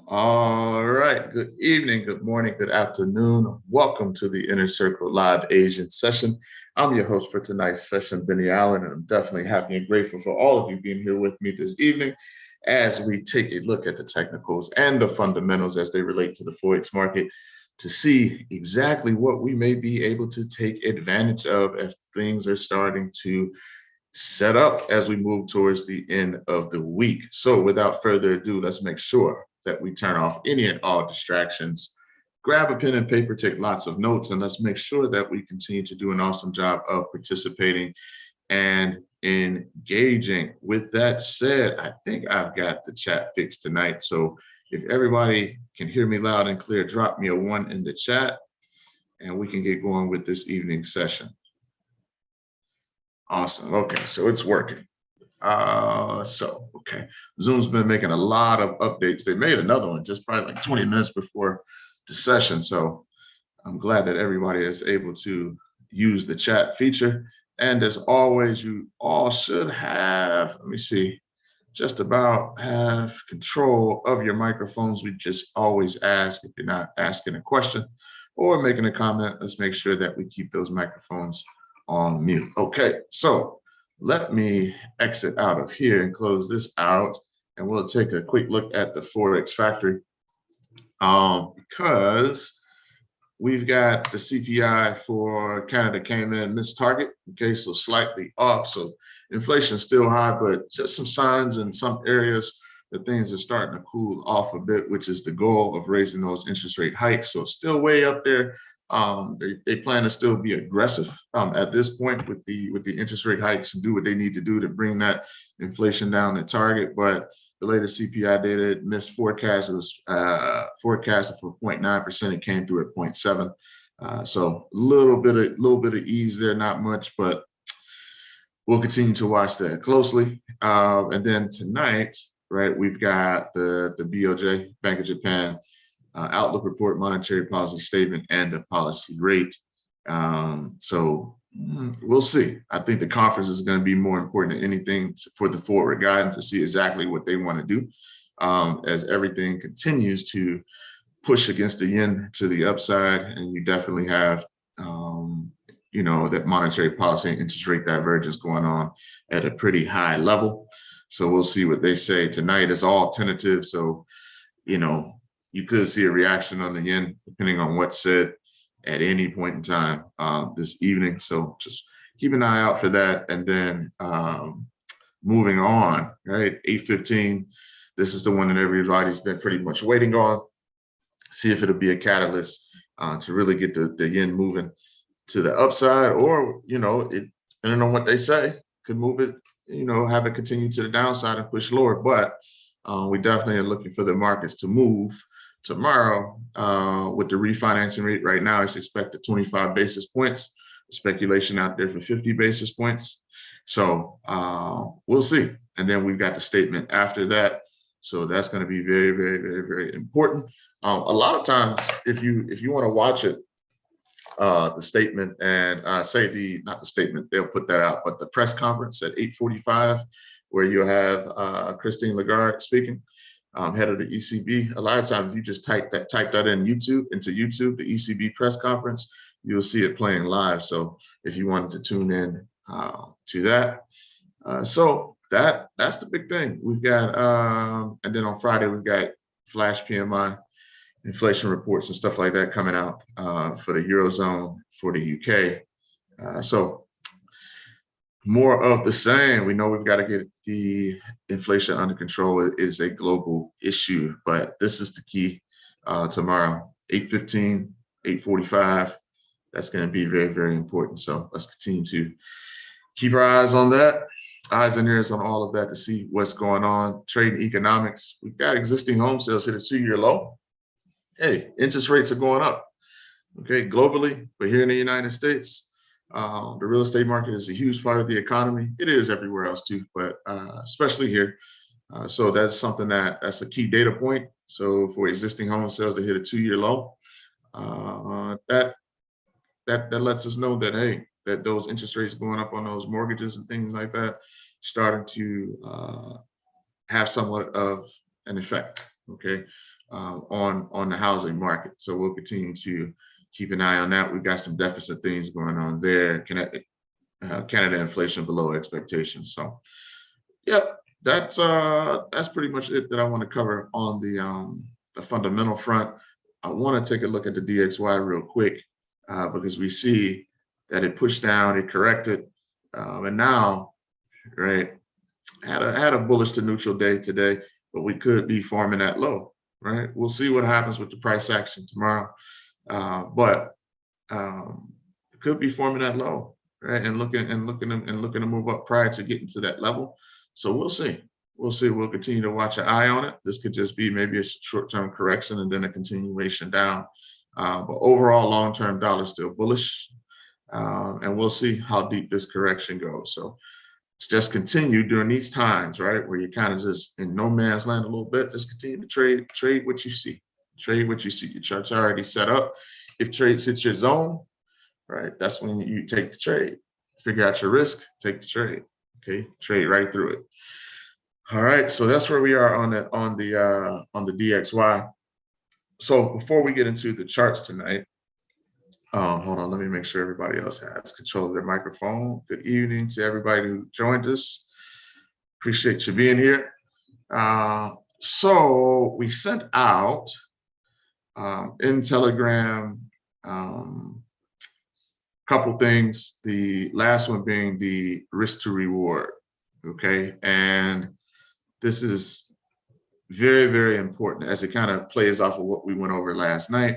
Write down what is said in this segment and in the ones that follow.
All right. Good evening, good morning, good afternoon. Welcome to the Inner Circle Live Asian session. I'm your host for tonight's session, Benny Allen, and I'm definitely happy and grateful for all of you being here with me this evening as we take a look at the technicals and the fundamentals as they relate to the Forex market to see exactly what we may be able to take advantage of as things are starting to set up as we move towards the end of the week. So without further ado, let's make sure that we turn off any and all distractions. Grab a pen and paper, take lots of notes, and let's make sure that we continue to do an awesome job of participating and engaging. With that said, I think I've got the chat fixed tonight. So if everybody can hear me loud and clear, drop me a 1 in the chat and we can get going with this evening session. Awesome. Okay, so it's working. Okay. Zoom's been making a lot of updates. They made another one just probably like 20 minutes before the session. So I'm glad that everybody is able to use the chat feature. And as always, you all should have, let me see, just about have control of your microphones. We just always ask if you're not asking a question or making a comment, let's make sure that we keep those microphones on mute. Okay, so let me exit out of here and close this out, and we'll take a quick look at the Forex factory because we've got the CPI for Canada came in missed target, okay, so slightly off. So inflation is still high, but just some signs in some areas that things are starting to cool off a bit, which is the goal of raising those interest rate hikes. So it's still way up there. They plan to still be aggressive at this point with the interest rate hikes and do what they need to do to bring that inflation down to target. But the latest CPI data missed forecast. It was forecasted for 0.9%. It came through at 0.7. So a little bit of ease there, not much, but we'll continue to watch that closely. And then tonight, right, we've got the BOJ, Bank of Japan, outlook report, monetary policy statement, and the policy rate. So we'll see. I think the conference is going to be more important than anything for the forward guidance to see exactly what they want to do as everything continues to push against the yen to the upside. And you definitely have, that monetary policy and interest rate divergence going on at a pretty high level. So we'll see what they say tonight. Is all tentative. So, you could see a reaction on the yen depending on what's said at any point in time this evening. So just keep an eye out for that. And then moving on, right, 8:15. This is the one that everybody's been pretty much waiting on. See if it'll be a catalyst to really get the yen moving to the upside, or, it, depending on what they say, could move it, have it continue to the downside and push lower. But we definitely are looking for the markets to move tomorrow with the refinancing rate. Right now, it's expected 25 basis points. Speculation out there for 50 basis points. So we'll see. And then we've got the statement after that. So that's going to be very, very, very, very important. A lot of times, if you want to watch it, the statement and not the statement, they'll put that out, but the press conference at 8:45, where you'll have Christine Lagarde speaking, head of the ECB. A lot of times, if you just type that into YouTube, the ECB press conference, you'll see it playing live. So if you wanted to tune in to that, so that's the big thing. We've got, and then on Friday we've got flash PMI, inflation reports and stuff like that coming out for the Eurozone, for the UK. So more of the same. We know we've got to get the inflation under control. It is a global issue, but this is the key tomorrow, 8:15, 8:45. That's going to be very, very important. So let's continue to keep our eyes on that, eyes and ears on all of that to see what's going on. Trade and economics. We've got existing home sales hit a 2-year low. Hey, interest rates are going up, okay, globally, but here in the United States, the real estate market is a huge part of the economy. It is everywhere else too, but especially here. So that's something that's a key data point. So for existing home sales to hit a 2-year low, that lets us know that, hey, that those interest rates going up on those mortgages and things like that starting to have somewhat of an effect. Okay. on the housing market. So we'll continue to keep an eye on that. We've got some deficit things going on there. Canada inflation below expectations. So, yep, that's pretty much it that I want to cover on the fundamental front. I want to take a look at the DXY real quick because we see that it pushed down, it corrected, and now, right, had a bullish to neutral day today, but we could be forming that low, right? We'll see what happens with the price action tomorrow, but it could be forming that low, right? And looking to move up prior to getting to that level. So we'll see. We'll see. We'll continue to watch an eye on it. This could just be maybe a short-term correction and then a continuation down. But overall, long-term dollar still bullish, and we'll see how deep this correction goes. So just continue during these times, right, where you're kind of just in no man's land a little bit. Just continue to trade what you see. Trade what you see. Your chart's already set up. If trades hit your zone, right, that's when you take the trade. Figure out your risk, take the trade. Okay, trade right through it. All right, so that's where we are on the DXY. So before we get into the charts tonight, hold on, let me make sure everybody else has control of their microphone. Good evening to everybody who joined us. Appreciate you being here. So we sent out in Telegram couple things, the last one being the risk to reward, okay? And this is very, very important as it kind of plays off of what we went over last night.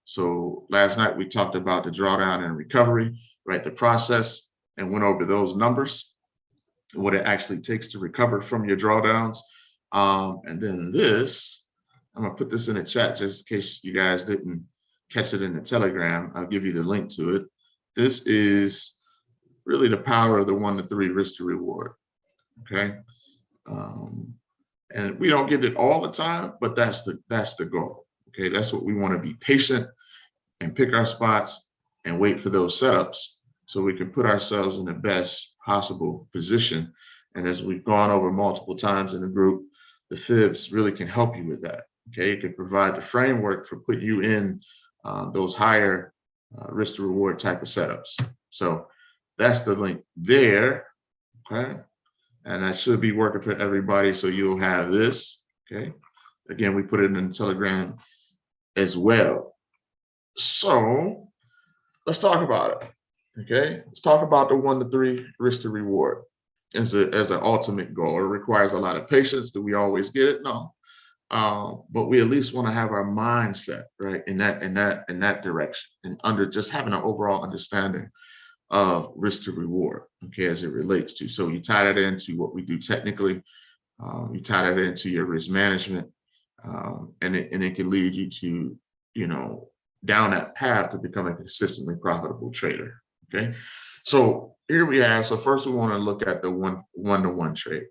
So last night we talked about the drawdown and recovery, right? The process, and went over those numbers, what it actually takes to recover from your drawdowns. And then this, I'm gonna put this in the chat just in case you guys didn't catch it in the Telegram. I'll give you the link to it. This is really the power of the 1 to 3 risk to reward, okay? And we don't get it all the time, but that's the goal, okay? That's what we want to be patient and pick our spots and wait for those setups so we can put ourselves in the best possible position. And as we've gone over multiple times in the group, the fibs really can help you with that, okay? It can provide the framework for putting you in those higher risk to reward type of setups. So that's the link there, okay? And that should be working for everybody. So you'll have this, okay? Again, we put it in the Telegram as well. So let's talk about it, okay? Let's talk about the 1 to 3 risk to reward as an ultimate goal. It requires a lot of patience. Do we always get it? No. But we at least want to have our mindset right in that direction, and just having an overall understanding of risk to reward, okay, as it relates to. So you tie that into what we do technically, you tie that into your risk management, and it can lead you to, you know, down that path to become a consistently profitable trader. Okay, so here we have. So first we want to look at the one-to-one trade.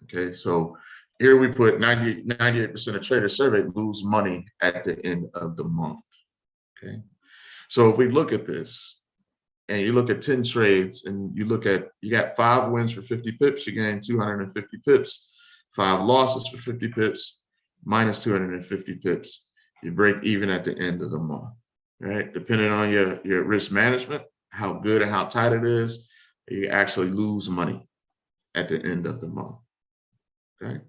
Okay, so here we put 98% of traders surveyed lose money at the end of the month. Okay, so if we look at this and you look at 10 trades and you got 5 wins for 50 pips, you gain 250 pips, 5 losses for 50 pips, minus 250 pips. You break even at the end of the month, right? Depending on your risk management, how good and how tight it is, you actually lose money at the end of the month, okay?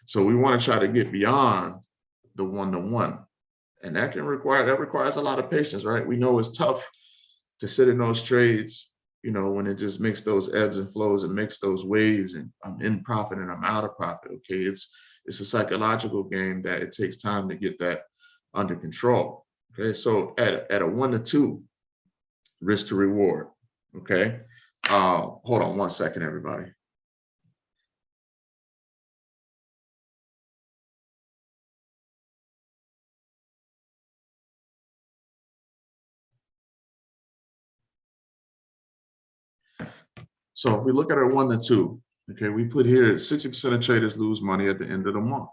So we want to try to get beyond the one-to-one, and that requires a lot of patience, right? We know it's tough to sit in those trades, you know, when it just makes those ebbs and flows and makes those waves, and I'm in profit and I'm out of profit. Okay, it's a psychological game that it takes time to get that under control. Okay, so at a 1 to 2 risk to reward. Okay, hold on one second, everybody. So if we look at our 1 to 2, okay, we put here 60% of traders lose money at the end of the month.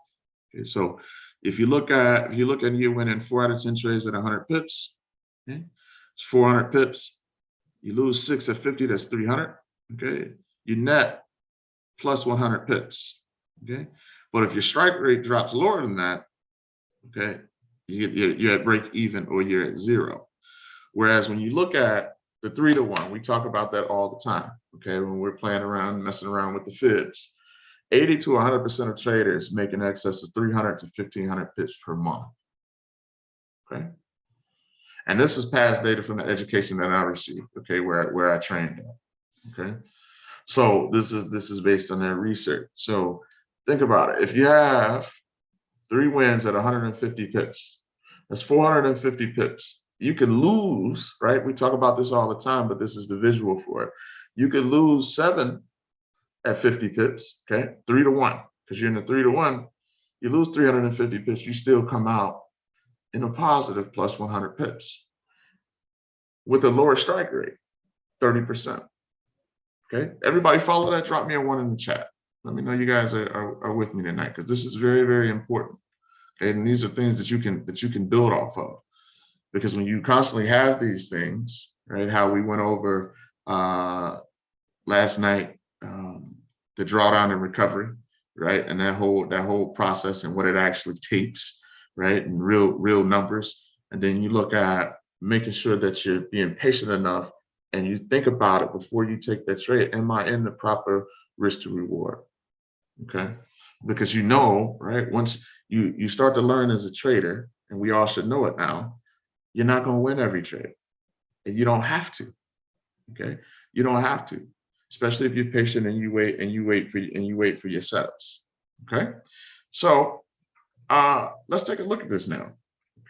Okay, so if you look at you winning 4 out of 10 trades at 100 pips, okay, it's 400 pips. You lose 6 at 50, that's 300. Okay, you net plus 100 pips. Okay, but if your strike rate drops lower than that, okay? You're at break even or you're at zero. Whereas when you look at the 3-to-1, we talk about that all the time, okay? When we're playing around, messing around with the fibs, 80 to 100% of traders make in excess of 300 to 1,500 pips per month, okay? And this is past data from the education that I received, okay, where I trained at, okay? So this is based on their research. So think about it. If you have 3 wins at 150 pips, that's 450 pips. You can lose, right? We talk about this all the time, but this is the visual for it. You could lose 7 at 50 pips, okay? 3-to-1, because you're in the 3-to-1, you lose 350 pips, you still come out in a positive plus 100 pips with a lower strike rate, 30%. Okay, everybody follow that. Drop me a 1 in the chat. Let me know you guys are with me tonight, because this is very, very important. Okay, and these are things that you can build off of, because when you constantly have these things, right? How we went over last night, the drawdown and recovery, right? And that whole process and what it actually takes, right? And real numbers. And then you look at making sure that you're being patient enough and you think about it before you take that trade. Am I in the proper risk to reward? Okay. Because you know, right? Once you start to learn as a trader, and we all should know it now, you're not going to win every trade. And you don't have to. Okay. You don't have to, especially if you're patient and you wait for your setups. Okay. So let's take a look at this now.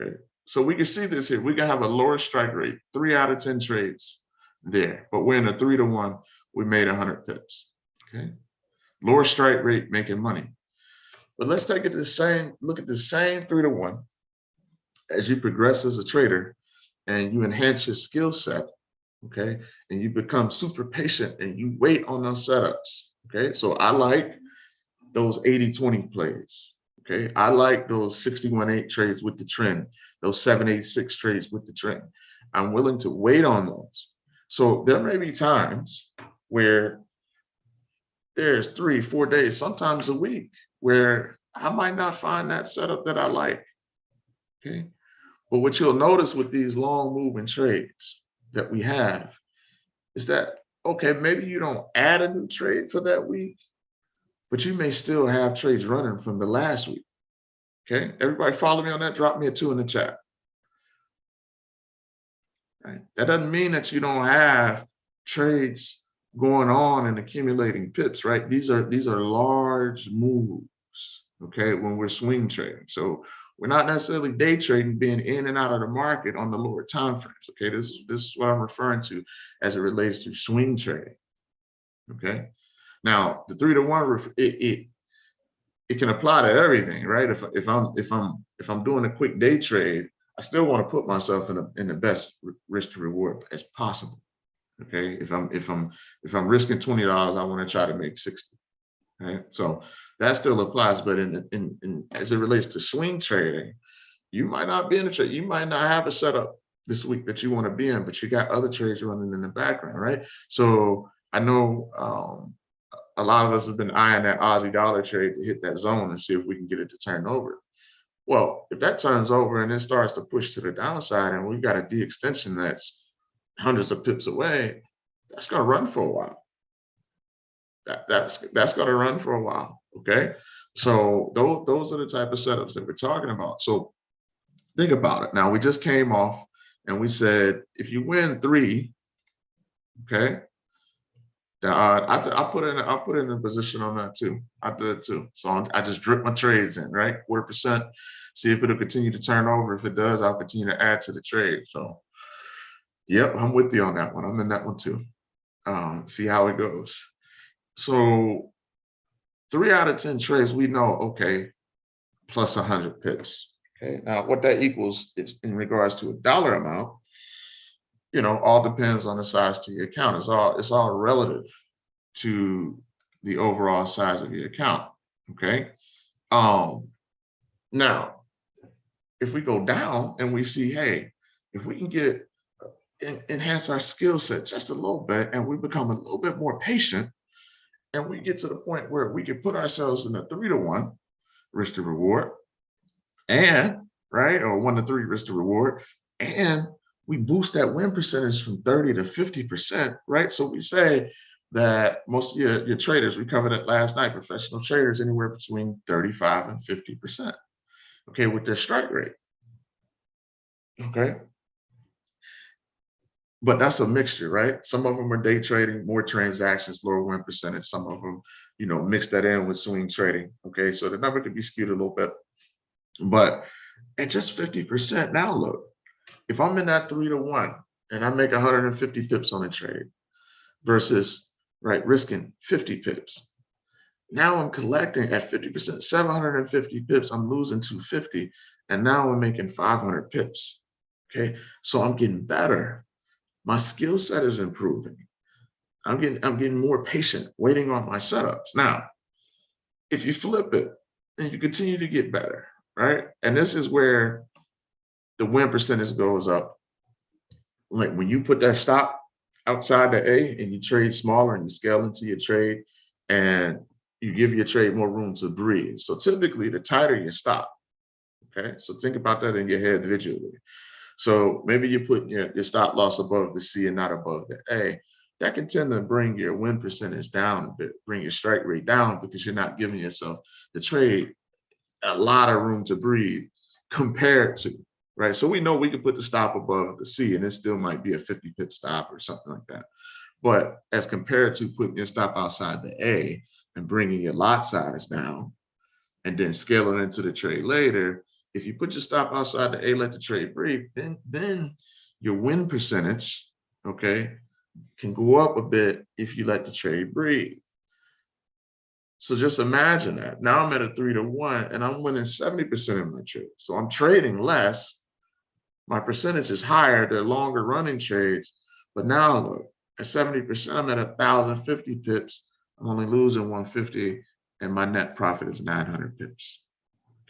Okay. So we can see this here. We can have a lower strike rate, 3 out of 10 trades there, but we're in a 3-to-1. We made 100 pips. Okay. Lower strike rate making money. But let's take it to the same, look at the same 3-to-1 as you progress as a trader and you enhance your skill set. Okay. And you become super patient and you wait on those setups. Okay. So I like those 80-20 plays. Okay. I like those 61-8 trades with the trend, those 7-8-6 trades with the trend. I'm willing to wait on those. So there may be times where there's 3-4 days, sometimes a week, where I might not find that setup that I like. Okay. But what you'll notice with these long moving trades that we have is that, okay, maybe you don't add a new trade for that week, but you may still have trades running from the last week. Okay. Everybody follow me on that? Drop me a 2 in the chat. Right. That doesn't mean that you don't have trades going on and accumulating pips, right? These are large moves, okay, when we're swing trading. So we're not necessarily day trading, being in and out of the market on the lower time frames. Okay, this is what I'm referring to as it relates to swing trading. Okay, now the 3-to-1 it can apply to everything, right? If I'm doing a quick day trade, I still want to put myself in the best risk to reward as possible. Okay, if I'm risking $20, I want to try to make 60. Right, so that still applies. But in as it relates to swing trading, you might not be in a trade. You might not have a setup this week that you want to be in, but you got other trades running in the background, right? So I know a lot of us have been eyeing that Aussie dollar trade to hit that zone and see if we can get it to turn over. Well, if that turns over and it starts to push to the downside and we've got a de-extension that's hundreds of pips away, that's going to run for a while. That's going to run for a while. Okay. So those are the type of setups that we're talking about. So think about it. Now we just came off and we said, if you win 3, okay, I put in a position on that too. I did too. So I just drip my trades in, right? 4%, see if it'll continue to turn over. If it does, I'll continue to add to the trade. So yep, I'm with you on that one. I'm in that one too. See how it goes. So 3 out of 10 trades, we know, okay, plus 100 pips. Okay, now what that equals is in regards to a dollar amount, you know, all depends on the size to your account. It's all relative to the overall size of your account. Okay. Now, if we go down and we see, hey, if we can get enhance our skill set just a little bit and we become a little bit more patient and we get to the point where we can put ourselves in a 3-to-1 risk to reward and right? Or 1 to 3 risk to reward. And we boost that win percentage from 30 to 50%, right? So we say that most of your traders, we covered it last night, professional traders, anywhere between 35 and 50%, okay, with their strike rate, okay? But that's a mixture, right? Some of them are day trading, more transactions, lower win percentage. Some of them, mix that in with swing trading, okay? So the number could be skewed a little bit, but at just 50%, now look, if I'm in that 3 to 1 and I make 150 pips on a trade versus, right, risking 50 pips, now I'm collecting at 50%, 750 pips, I'm losing 250, and now I'm making 500 pips, okay? So I'm getting better. My skill set is improving. I'm getting more patient, waiting on my setups. Now, if you flip it and you continue to get better, right? And this is where the win percentage goes up. Like when you put that stop outside the A and you trade smaller and you scale into your trade and you give your trade more room to breathe. So typically the tighter you stop, okay? So think about that in your head visually. So maybe you put your stop loss above the C and not above the A. That can tend to bring your win percentage down a bit, bring your strike rate down because you're not giving yourself the trade a lot of room to breathe compared to, right? So we know we can put the stop above the C and it still might be a 50 pip stop or something like that. But as compared to putting your stop outside the A and bringing your lot size down and then scaling into the trade later, if you put your stop outside the A, let the trade breathe, then your win percentage, okay, can go up a bit if you let the trade breathe. So just imagine that. Now I'm at a 3 to 1 and I'm winning 70% of my trades. So I'm trading less. My percentage is higher. They're longer running trades. But now look, at 70%, I'm at 1,050 pips. I'm only losing 150 and my net profit is 900 pips.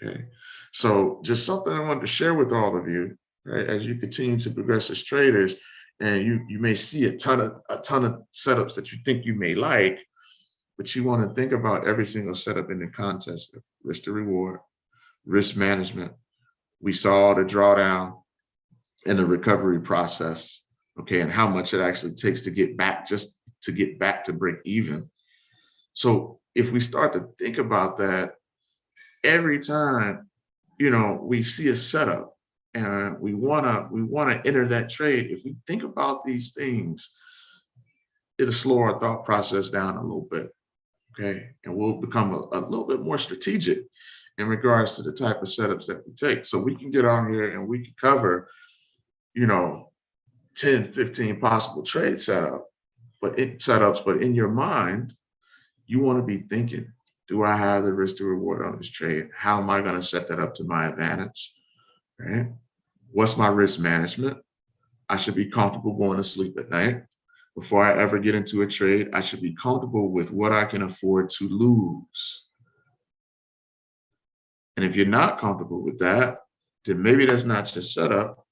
Okay, so just something I wanted to share with all of you, right? As you continue to progress as traders, and you may see a ton of setups that you think you may like, but you want to think about every single setup in the context of risk to reward, risk management. We saw the drawdown and the recovery process, okay, and how much it actually takes to get back, just to get back to break even. So if we start to think about that, every time we see a setup and we wanna enter that trade, if we think about these things, it'll slow our thought process down a little bit, okay? And we'll become a little bit more strategic in regards to the type of setups that we take. So we can get on here and we can cover 10, 15 possible trade setups, but in your mind, you want to be thinking, do I have the risk to reward on this trade? How am I going to set that up to my advantage? Right? What's my risk management? I should be comfortable going to sleep at night. Before I ever get into a trade, I should be comfortable with what I can afford to lose. And if you're not comfortable with that, then maybe that's not your setup,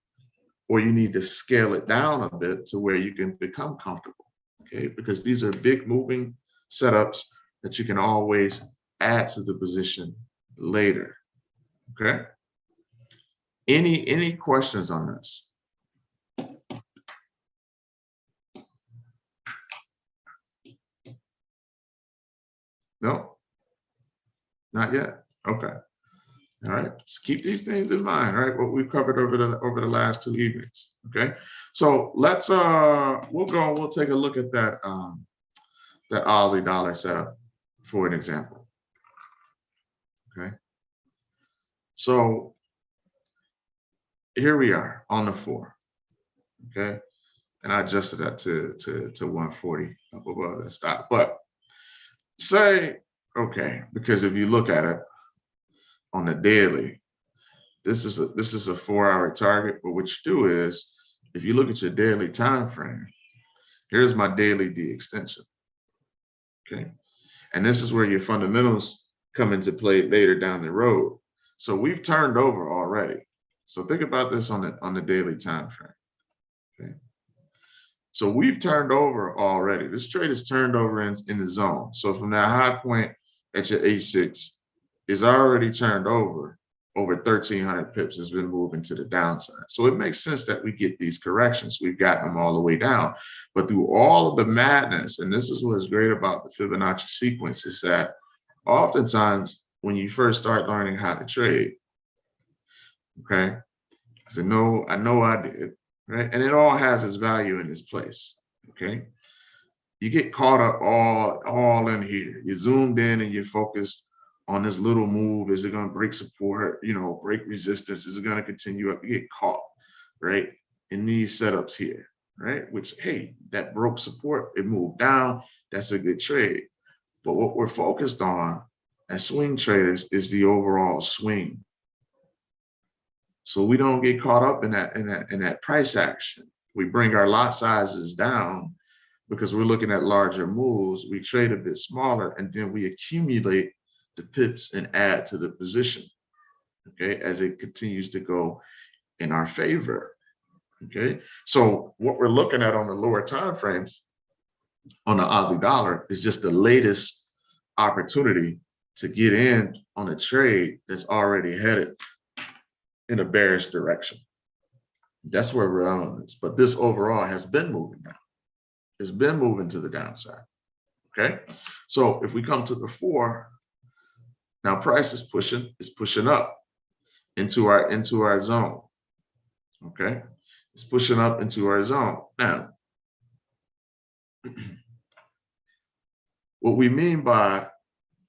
or you need to scale it down a bit to where you can become comfortable, okay? Because these are big moving setups that you can always add to the position later, okay? Any questions on this? No? Not yet? Okay. All right, so keep these things in mind, right? What we've covered over the last 2 evenings, okay? So let's we'll take a look at that that Aussie dollar setup for an example, okay? So here we are on the 4, okay? And I adjusted that to 140 up above that stop. But say, okay, because if you look at it on the daily, this is a 4-hour target, but what you do is, if you look at your daily time frame, here's my daily D extension, okay? And this is where your fundamentals come into play later down the road. So we've turned over already. So think about this on the daily time frame, okay? So we've turned over already. This trade is turned over in the zone. So from that high point at your A6 is already turned over over 1,300 pips has been moving to the downside. So it makes sense that we get these corrections. We've gotten them all the way down. But through all of the madness, and this is what is great about the Fibonacci sequence, is that oftentimes when you first start learning how to trade, okay, I said, no, I know I did, right? And it all has its value in its place, okay? You get caught up all in here. You're zoomed in and you're focused on this little move. Is it going to break support, break resistance? Is it going to continue up? You get caught, right, in these setups here, right? Which, hey, that broke support, it moved down. That's a good trade. But what we're focused on as swing traders is the overall swing. So we don't get caught up in that price action. We bring our lot sizes down because we're looking at larger moves. We trade a bit smaller, and then we accumulate the pips and add to the position, okay, as it continues to go in our favor, okay? So what we're looking at on the lower time frames on the Aussie dollar is just the latest opportunity to get in on a trade that's already headed in a bearish direction. That's where we're on this. But this overall has been moving down. It's been moving to the downside, okay? So if we come to the 4, now price is pushing up into our zone, okay? It's pushing up into our zone. Now, what we mean by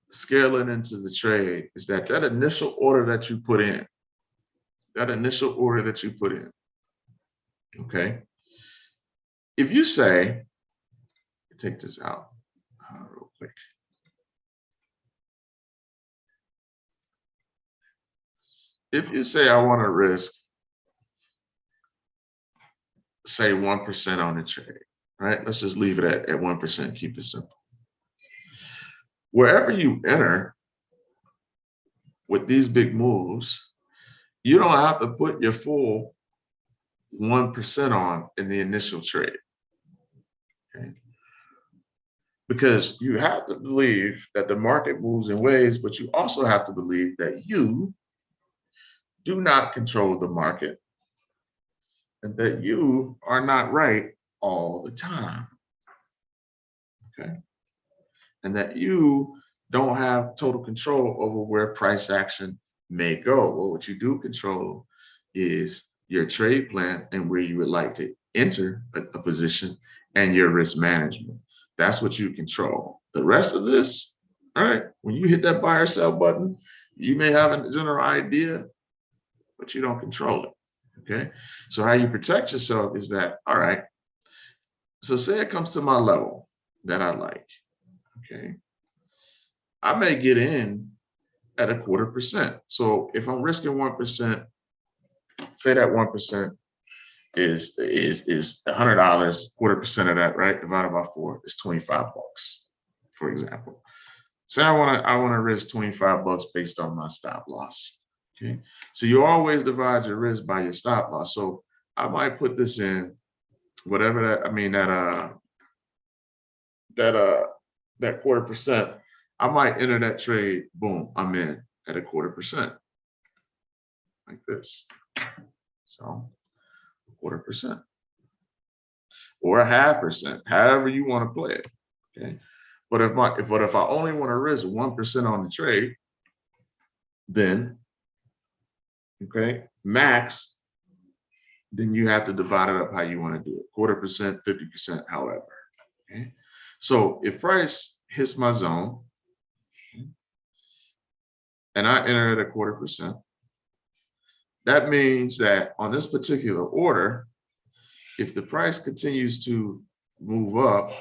scaling into the trade is that initial order that you put in, okay? If you say, take this out real quick. If you say I want to risk, say 1% on the trade, right? Let's just leave it at 1%, keep it simple. Wherever you enter with these big moves, you don't have to put your full 1% on in the initial trade, okay? Because you have to believe that the market moves in waves, but you also have to believe that you do not control the market and that you are not right all the time, okay? And that you don't have total control over where price action may go. Well, what you do control is your trade plan and where you would like to enter a position and your risk management. That's what you control. The rest of this, all right, when you hit that buy or sell button, you may have a general idea, but you don't control it, okay? So how you protect yourself is that, all right, so say it comes to my level that I like, okay? I may get in at 1/4%. So if I'm risking 1%, say that 1% is $100, 1/4% of that, right? Divided by 4 is $25, for example. Say I wanna risk $25 based on my stop loss. Okay. So you always divide your risk by your stop loss. So I might put this in whatever that 1/4%. I might enter that trade, boom, I'm in at 1/4%. Like this. So 1/4%. Or 1/2%, however you want to play it. Okay. But if I only want to risk 1% on the trade, then okay, max, then you have to divide it up how you want to do it. 1/4%, 50%, however. Okay. So if price hits my zone and I enter at 1/4%, that means that on this particular order, if the price continues to move up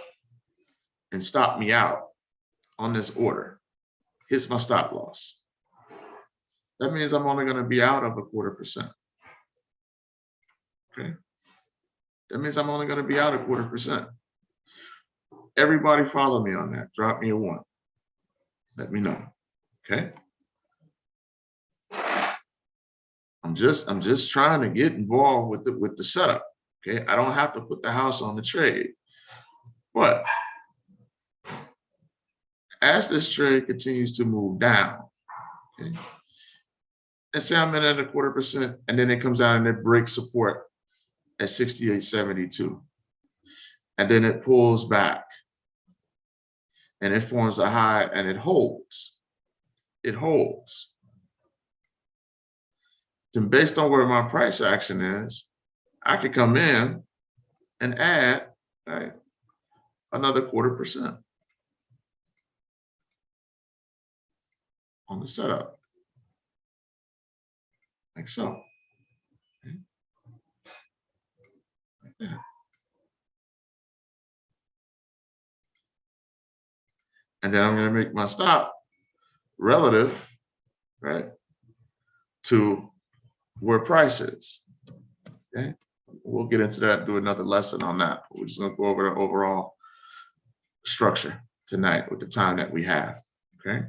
and stop me out on this order, hits my stop loss, that means I'm only going to be out of 1/4%. Okay. That means I'm only going to be out 1/4%. Everybody follow me on that. Drop me a 1. Let me know. Okay. I'm just trying to get involved with the setup. Okay. I don't have to put the house on the trade. But as this trade continues to move down, okay, and say I'm in at 1/4%, and then it comes down and it breaks support at 68.72. And then it pulls back and it forms a high and it holds. It holds. Then based on where my price action is, I could come in and add, right, another 1/4% on the setup, like so. Okay. Like that. And then I'm going to make my stop relative, right, to where price is. Okay. We'll get into that, do another lesson on that. We're just going to go over the overall structure tonight with the time that we have. Okay.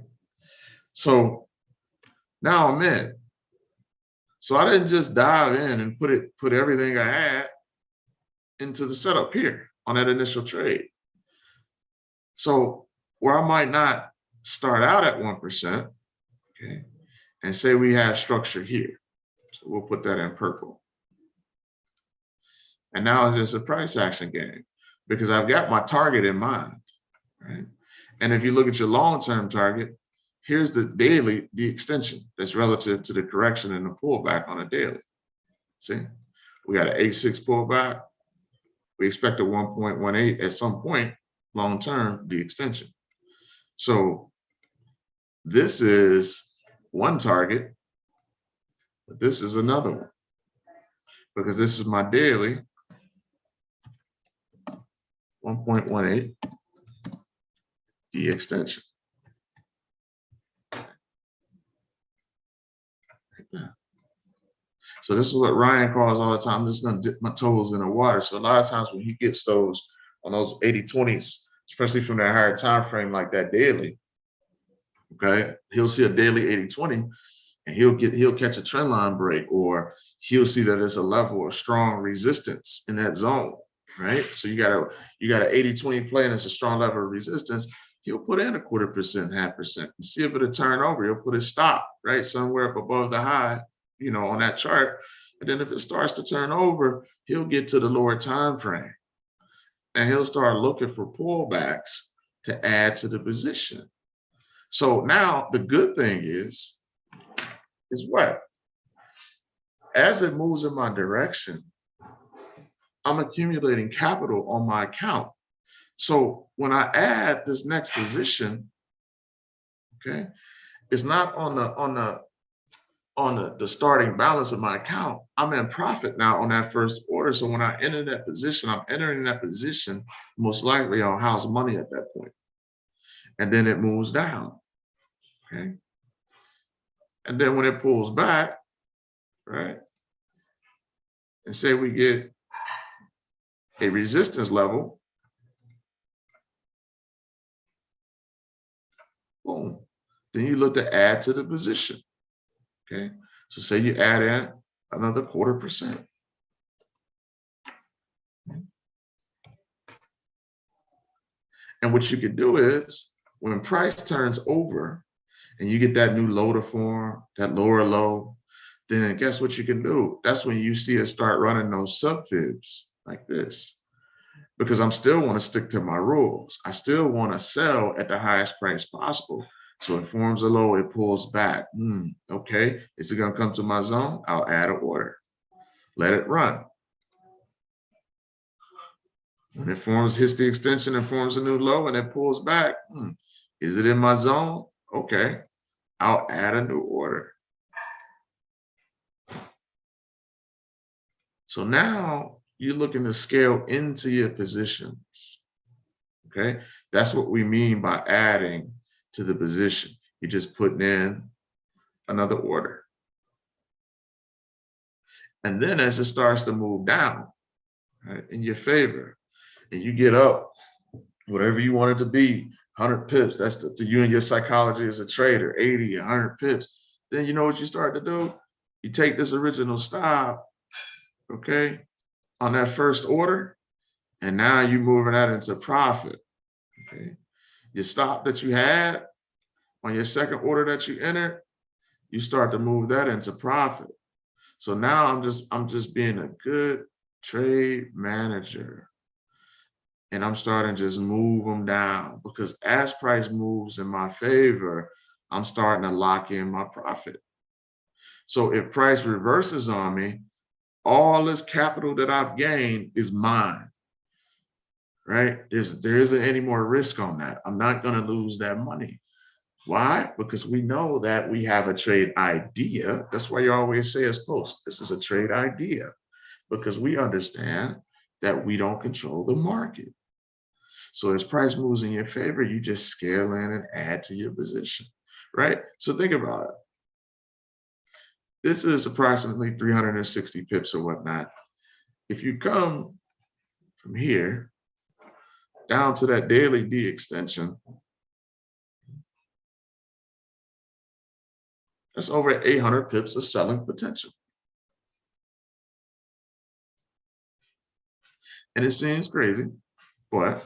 So now I'm in. So I didn't just dive in and put everything I had into the setup here on that initial trade. So where I might not start out at 1%, okay, and say we have structure here. So we'll put that in purple. And now it's just a price action game because I've got my target in mind, right? And if you look at your long-term target, here's the daily, the extension that's relative to the correction and the pullback on a daily. See, we got an 8.6 pullback. We expect a 1.18 at some point, long-term, the extension. So this is one target, but this is another one because this is my daily 1.18, the extension. So this is what Ryan calls all the time. I'm just going to dip my toes in the water. So a lot of times when he gets those on those 80-20s, especially from that higher time frame like that daily, okay, he'll see a daily 80-20 and he'll catch a trend line break, or he'll see that there's a level of strong resistance in that zone, right? So you got an 80-20 play and it's a strong level of resistance. He'll put in a 1/4%, 0.5%, and see if it'll turn over. He'll put his stop right somewhere up above the high, you know, on that chart. And then if it starts to turn over, he'll get to the lower time frame and he'll start looking for pullbacks to add to the position. So now the good thing is what? As it moves in my direction, I'm accumulating capital on my account. So when I add this next position, okay, it's not on the starting balance of my account. I'm in profit now on that first order. So when I enter that position, I'm entering that position most likely on house money at that point. And then it moves down. Okay. And then when it pulls back, right, and say we get a resistance level, boom, then you look to add to the position. Okay, so say you add in another 1/4%. And what you could do is when price turns over and you get that new low to form, that lower low, then guess what you can do? That's when you see it start running those sub-fibs like this. Because I'm still want to stick to my rules. I still want to sell at the highest price possible. So it forms a low, it pulls back. Okay, is it going to come to my zone? I'll add an order. Let it run. When it hits the extension and forms a new low and it pulls back, is it in my zone? Okay, I'll add a new order. So now you're looking to scale into your positions. Okay, that's what we mean by adding to the position. You're just putting in another order. And then as it starts to move down, right, in your favor, and you get up, whatever you want it to be, 100 pips, that's to you and your psychology as a trader, 80, 100 pips, then you know what you start to do? You take this original stop, okay, on that first order, and now you're moving that into profit, okay? Your stop that you had on your second order that you entered, you start to move that into profit. So now I'm just being a good trade manager. And I'm starting to just move them down, because as price moves in my favor, I'm starting to lock in my profit. So if price reverses on me, all this capital that I've gained is mine, right? There isn't any more risk on that. I'm not going to lose that money. Why? Because we know that we have a trade idea. That's why you always say as post, this is a trade idea, because we understand that we don't control the market. So as price moves in your favor, you just scale in and add to your position, right? So think about it. This is approximately 360 pips or whatnot. If you come from here down to that daily D extension, that's over 800 pips of selling potential. And it seems crazy, but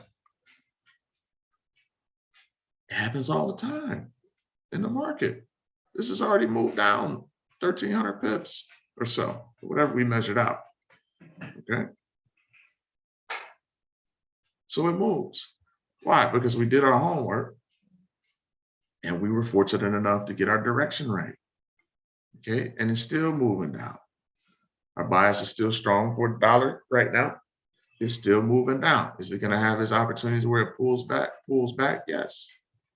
it happens all the time in the market. This has already moved down 1,300 pips or so, whatever we measured out, okay? So it moves. Why? Because we did our homework and we were fortunate enough to get our direction right, okay? And it's still moving down. Our bias is still strong for the dollar right now. It's still moving down. Is it going to have its opportunities where it pulls back? Pulls back? Yes.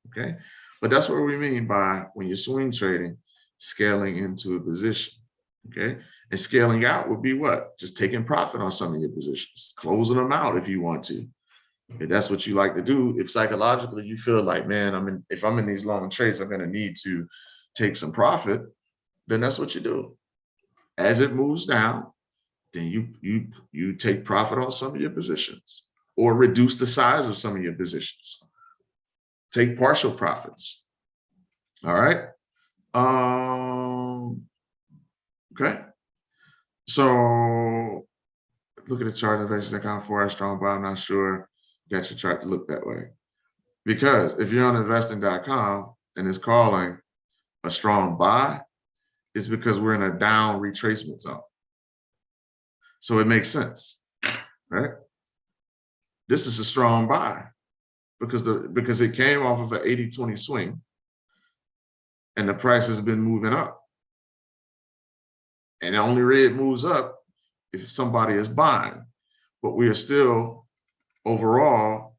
Okay. But that's what we mean by, when you're swing trading, scaling into a position. Okay. And scaling out would be what? Just taking profit on some of your positions, closing them out if you want to. If that's what you like to do, if psychologically you feel like, man, if I'm in these long trades, I'm going to need to take some profit, then that's what you do. As it moves down, then you take profit on some of your positions, or reduce the size of some of your positions. Take partial profits. All right. Okay. So look at the chart, investors.com, Forex strong buy. I'm not sure. Got your chart to look that way. Because if you're on investing.com and it's calling a strong buy, it's because we're in a down retracement zone. So it makes sense, right? This is a strong buy because it came off of an 80-20 swing and the price has been moving up. And the only way it moves up if somebody is buying, but we are still overall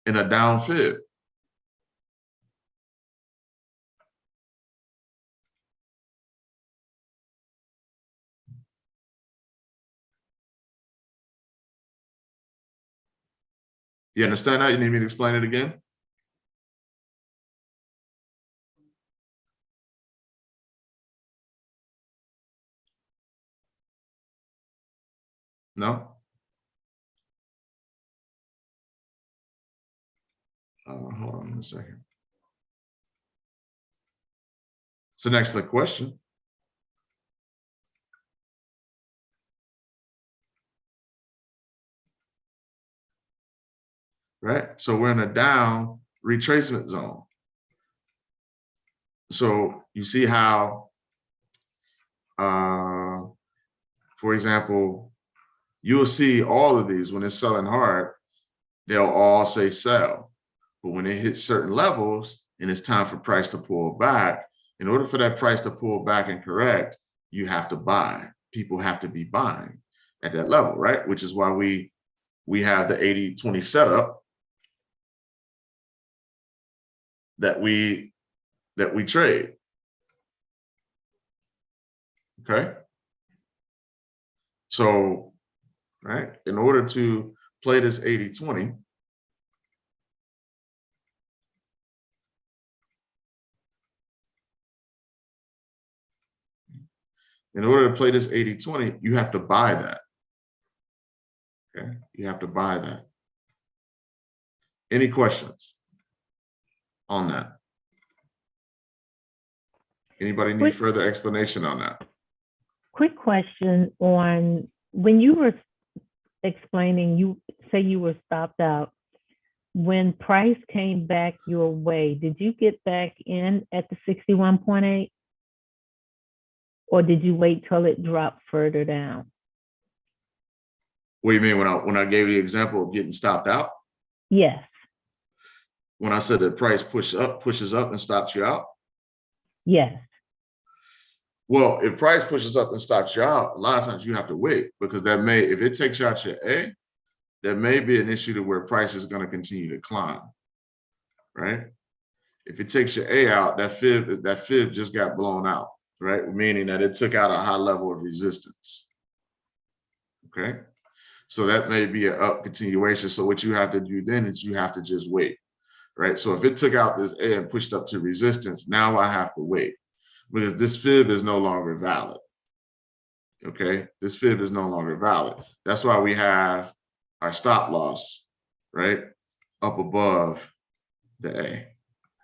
in a down fib. You understand that? You need me to explain it again? No? Hold on a second. It's an excellent question. Right? So we're in a down retracement zone. So you see how, for example, you'll see all of these when it's selling hard, they'll all say sell. But when it hits certain levels and it's time for price to pull back, in order for that price to pull back and correct, you have to buy. People have to be buying at that level, right? Which is why we have the 80-20 setup that we trade. Okay. So, right, in order to play this 80-20, in order to play this 80-20, you have to buy that. Okay, you have to buy that. Any questions on that? Anybody need further explanation on that? Quick question on when you were explaining, you say you were stopped out. when price came back your way, did you get back in at the 61.8? Or did you wait till it dropped further down? What do you mean when I gave you the example of getting stopped out? Yes. When I said the price pushes up and stops you out? Yes. Well, if price pushes up and stops you out, a lot of times you have to wait, because if it takes you out your A, there may be an issue to where price is going to continue to climb, right? If it takes your A out, that fib just got blown out, right? Meaning that it took out a high level of resistance. Okay. So that may be an up continuation. So what you have to do then is you have to just wait, right? So if it took out this A and pushed up to resistance, now I have to wait, because this fib is no longer valid. Okay, this fib is no longer valid. That's why we have our stop loss, right, up above the A.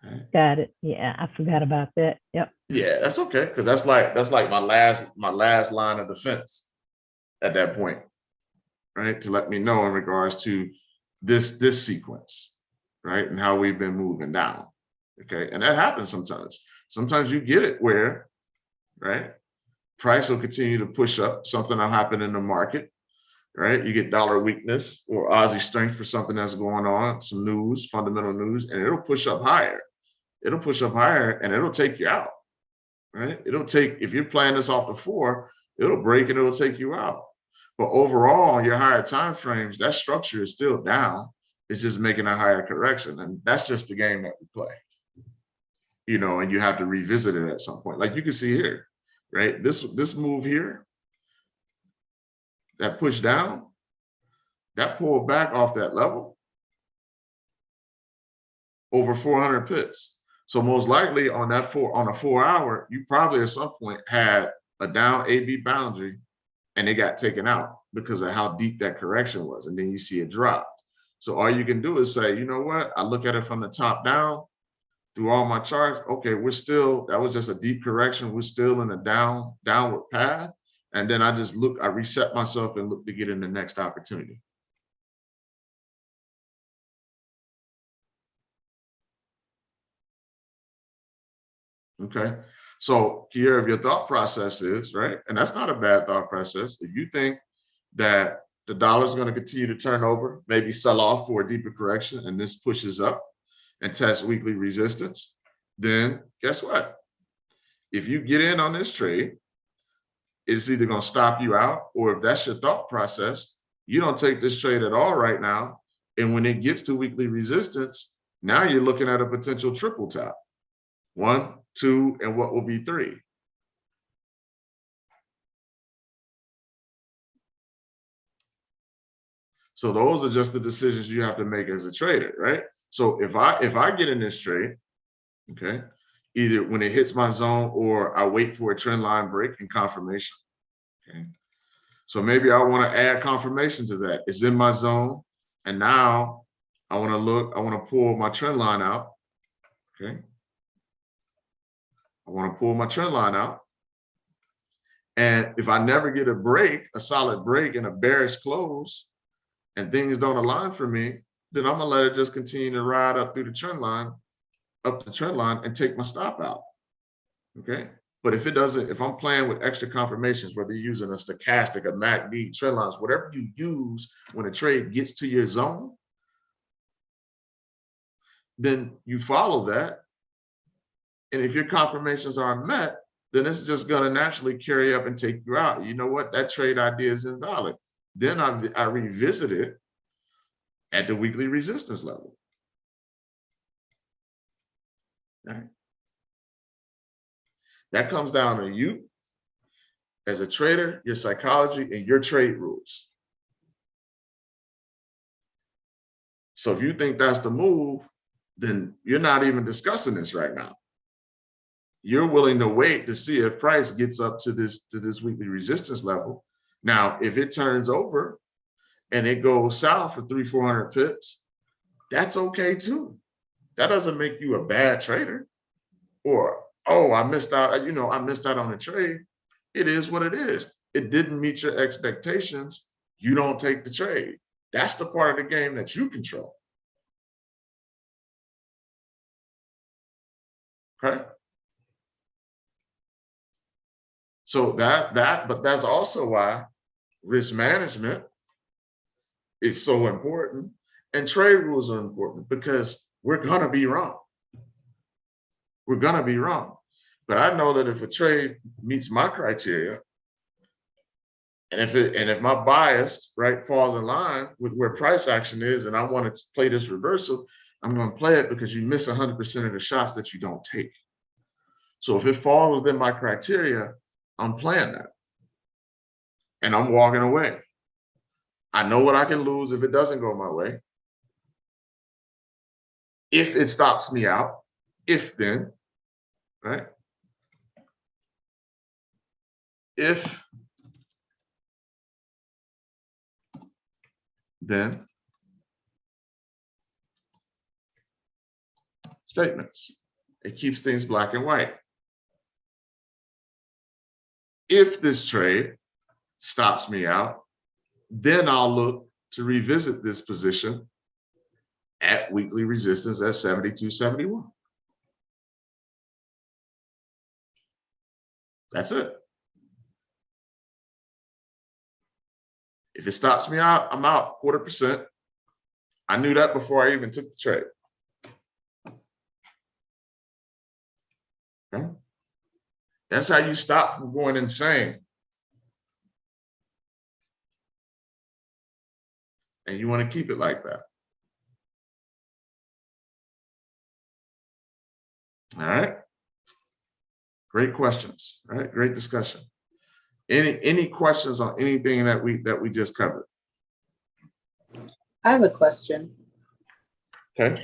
Okay? Got it. Yeah, I forgot about that. Yep. Yeah, that's okay, because that's like my last line of defense at that point, right? To let me know in regards to this sequence, right, and how we've been moving down. Okay, and that happens sometimes. Sometimes you get it where, right, price will continue to push up, something will happen in the market, right? You get dollar weakness or Aussie strength for something that's going on, some news, fundamental news, and it'll push up higher. It'll push up higher and it'll take you out, right? It'll take, if you're playing this off the 4, it'll break and it'll take you out. But overall, on your higher time frames, that structure is still down. It's just making a higher correction. And that's just the game that we play, you know, and you have to revisit it at some point. Like you can see here, right? This move here, that push down, that pulled back off that level over 400 pips. So most likely on a 4 hour, you probably at some point had a down AB boundary and it got taken out because of how deep that correction was. And then you see it drop. So all you can do is say, you know what? I look at it from the top down through all my charts. Okay, that was just a deep correction. We're still in a downward path. And then I reset myself and look to get in the next opportunity. Okay, so here, if your thought process is, right, and that's not a bad thought process, if you think that the dollar is going to continue to turn over, maybe sell off for a deeper correction, and this pushes up and tests weekly resistance, then guess what? If you get in on this trade, it's either going to stop you out, or if that's your thought process, you don't take this trade at all right now. And when it gets to weekly resistance, now you're looking at a potential triple top. 1, 2, and what will be 3. So those are just the decisions you have to make as a trader, right? So if I get in this trade, okay, either when it hits my zone or I wait for a trend line break and confirmation. Okay. So maybe I want to add confirmation to that. It's in my zone, and now I want to pull my trend line out. Okay. I want to pull my trend line out. And if I never get a solid break and a bearish close, and things don't align for me, then I'm gonna let it just continue to ride up through the trend line, and take my stop out. Okay. But if it doesn't, if I'm playing with extra confirmations, whether you're using a stochastic, a MACD, trend lines, whatever you use when a trade gets to your zone, then you follow that. And if your confirmations aren't met, then it's just going to naturally carry up and take you out. You know what? That trade idea is invalid. Then I revisit it at the weekly resistance level. Right? That comes down to you as a trader, your psychology, and your trade rules. So if you think that's the move, then you're not even discussing this right now. You're willing to wait to see if price gets up to this weekly resistance level. Now, if it turns over and it goes south for 300-400 pips, that's okay too. That doesn't make you a bad trader. Or, oh, I missed out, I missed out on a trade. It is what it is. It didn't meet your expectations. You don't take the trade. That's the part of the game that you control. Okay. So but that's also why risk management is so important, and trade rules are important, because we're gonna be wrong. We're gonna be wrong. But I know that if a trade meets my criteria, and if my bias, right, falls in line with where price action is, and I want to play this reversal, I'm going to play it, because you miss 100% of the shots that you don't take. So if it falls within my criteria, I'm playing that, and I'm walking away. I know what I can lose if it doesn't go my way. If it stops me out, if then, right? If then statements. It keeps things black and white. If this trade stops me out, then I'll look to revisit this position at weekly resistance at 72.71. That's it. If it stops me out, I'm out 0.25%. I knew that before I even took the trade. Okay? That's how you stop from going insane. And you want to keep it like that. All right. Great questions. All right. Great discussion. Any questions on anything that we just covered? I have a question. Okay.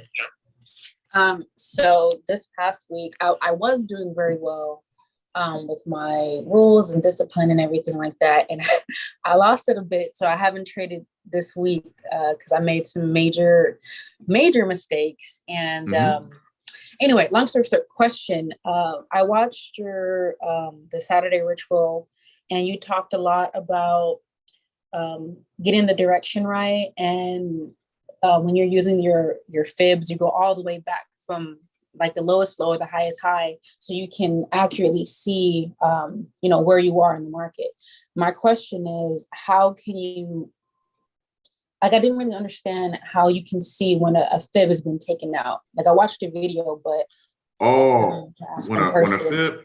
So this past week, I was doing very well with my rules and discipline and everything like that. And I lost it a bit. So I haven't traded this week because I made some major mistakes. And anyway, long story short, question. I watched your the Saturday Ritual, and you talked a lot about getting the direction right. And when you're using your fibs, you go all the way back from like the lowest low or the highest high, so you can accurately see, where you are in the market. My question is, how can you, like, I didn't really understand how you can see when a fib has been taken out. Like, I watched a video, but when a fib,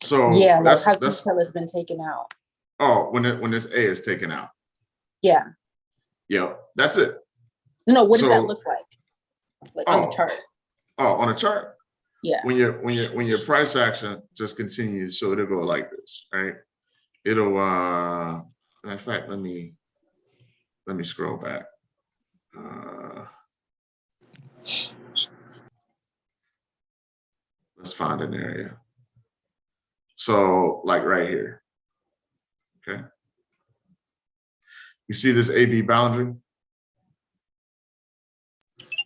so yeah, like how can you tell it's been taken out? Oh, when this A is taken out. Yeah. Yeah, that's it. No, what does that look like on the chart? Oh, on a chart? Yeah. When your price action just continues, so it'll go like this, right? It'll in fact, let me scroll back. Let's find an area. So like right here. Okay. You see this AB boundary?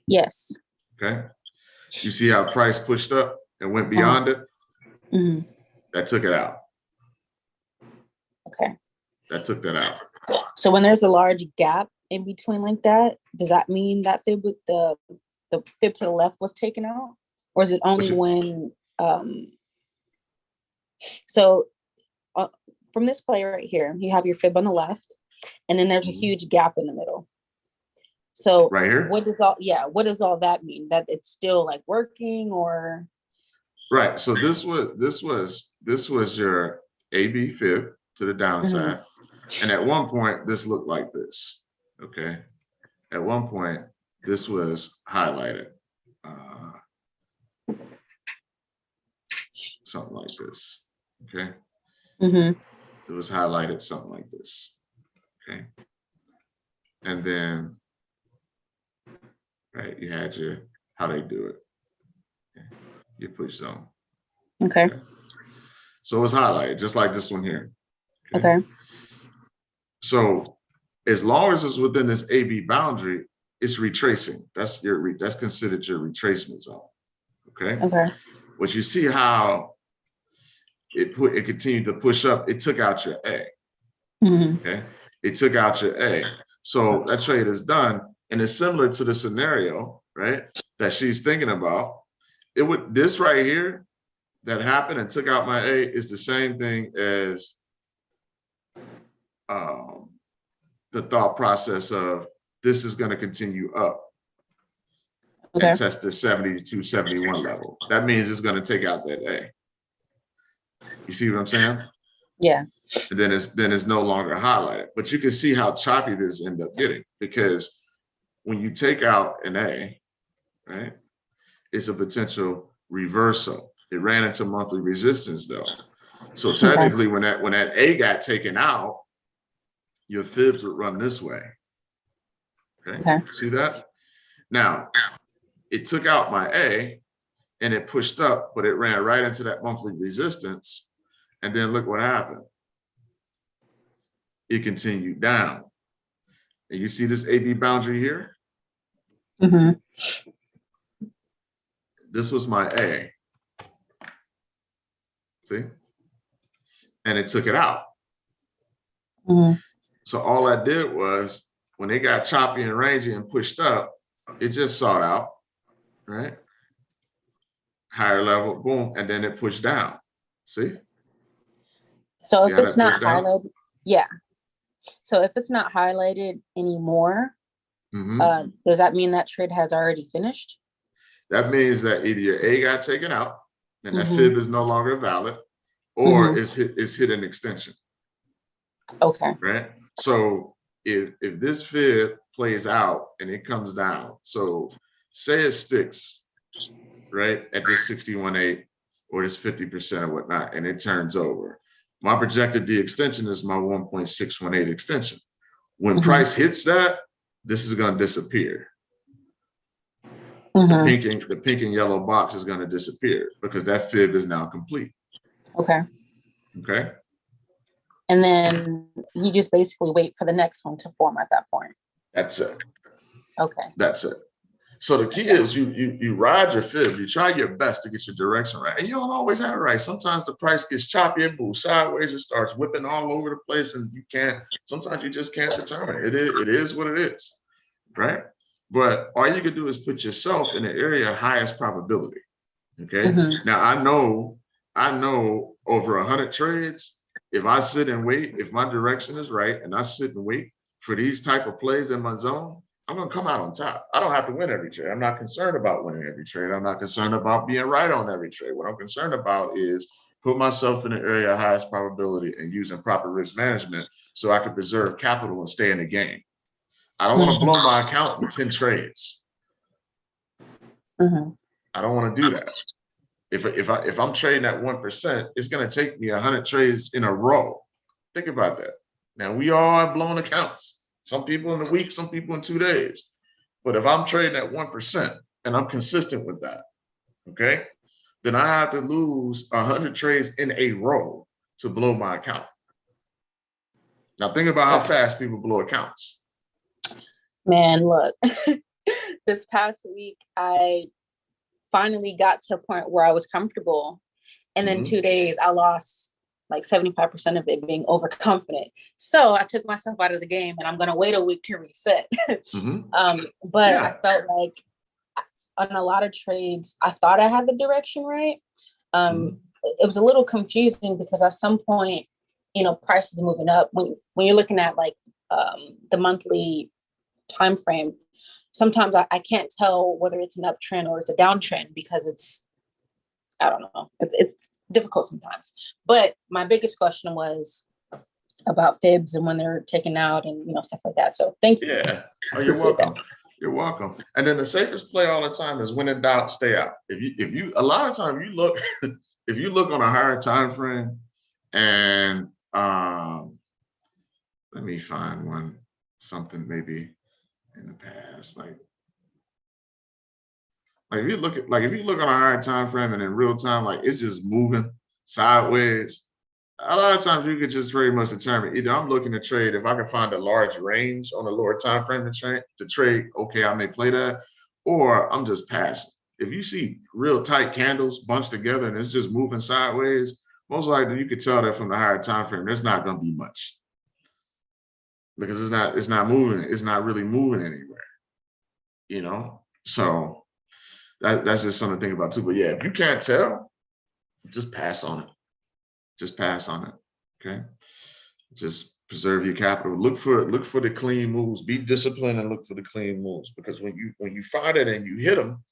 Yes. Okay. You see how price pushed up and went beyond it? Mm-hmm. That took it out. Okay. That took that out. So when there's a large gap in between like that, does that mean that fib with the fib to the left was taken out? Or is it only when, from this play right here, you have your fib on the left, and then there's a huge gap in the middle. So right here, what does all that mean? That it's still like working, or? Right. So this was your AB fib to the downside. And at one point, this looked like this. Okay. At one point, this was highlighted. Something like this. Okay. It was highlighted something like this. Okay. And then, right, you had how they do it. Okay. Your push zone. Okay. So it was highlighted just like this one here. Okay. So as long as it's within this AB boundary, it's retracing. That's considered your retracement zone. Okay. Okay. But you see how it continued to push up. It took out your A. Okay. It took out your A. So that trade is done, and it's similar to the scenario, right, that she's thinking about. This right here that happened and took out my A is the same thing as the thought process of this is going to continue up and test the 72, 71 level. That means it's going to take out that A. You see what I'm saying? Yeah. And then it's no longer highlighted. But you can see how choppy this end up getting, because when you take out an A, right, it's a potential reversal. It ran into monthly resistance though. So technically when that A got taken out, your fibs would run this way. Okay. See that? Now, it took out my A and it pushed up, but it ran right into that monthly resistance. And then look what happened. It continued down. And you see this AB boundary here? Mm-hmm. This was my A. See? And it took it out. Mm-hmm. So all I did was, when it got choppy and rangy and pushed up, it just sought out, right? Higher level, boom, and then it pushed down. See? So if it's not highlighted, yeah. So if it's not highlighted anymore, does that mean that trade has already finished? That means that either your A got taken out and that fib is no longer valid, or it's hit an extension. Okay. Right. So if this fib plays out and it comes down, so say it sticks right at this 61.8 or this 50% or whatnot, and it turns over, my projected D extension is my 1.618 extension. When price hits that, this is going to disappear. The pink and yellow box is going to disappear because that fib is now complete. Okay. Okay. And then you just basically wait for the next one to form at that point. That's it. Okay. That's it. So the key is you ride your fib. You try your best to get your direction right. And you don't always have it right. Sometimes the price gets choppy, it moves sideways, it starts whipping all over the place, and sometimes you just can't determine it. It is what it is, right? But all you can do is put yourself in the area of highest probability. Okay. Now I know over 100 trades, if I sit and wait, if my direction is right and I sit and wait for these type of plays in my zone, I'm going to come out on top. I don't have to win every trade. I'm not concerned about winning every trade. I'm not concerned about being right on every trade. What I'm concerned about is put myself in the area of highest probability and using proper risk management so I can preserve capital and stay in the game. I don't want to blow my account in 10 trades. I don't want to do that. If I'm trading at 1%, it's going to take me 100 trades in a row. Think about that. Now, we all have blown accounts. Some people in a week, some people in 2 days. But if I'm trading at 1% and I'm consistent with that, okay, then I have to lose 100 trades in a row to blow my account. Now, think about how fast people blow accounts. Man, look, this past week, I finally got to a point where I was comfortable. And then 2 days, I lost like 75% of it being overconfident. So I took myself out of the game and I'm going to wait a week to reset. But I felt like on a lot of trades, I thought I had the direction right. It was a little confusing because at some point, prices are moving up. When you're looking at like the monthly time frame, sometimes I can't tell whether it's an uptrend or it's a downtrend because I don't know. It's difficult sometimes. But my biggest question was about fibs and when they're taken out and stuff like that. So thank you. Yeah. Oh, you're welcome. You're welcome. And then the safest play all the time is when in doubt, stay out. If you a lot of times you look if you look on a higher time frame and let me find something maybe in the past, like if you look on a higher time frame and in real time, like it's just moving sideways. A lot of times you could just very much determine either I'm looking to trade, if I can find a large range on a lower time frame to trade, okay, I may play that, or I'm just passing. If you see real tight candles bunched together and it's just moving sideways, most likely you could tell that from the higher time frame, there's not going to be much because it's not moving. It's not really moving anywhere, So that's just something to think about too. But yeah, if you can't tell, just pass on it. Just pass on it. Okay. Just preserve your capital. Look for the clean moves. Be disciplined and look for the clean moves, because when you find it and you hit them,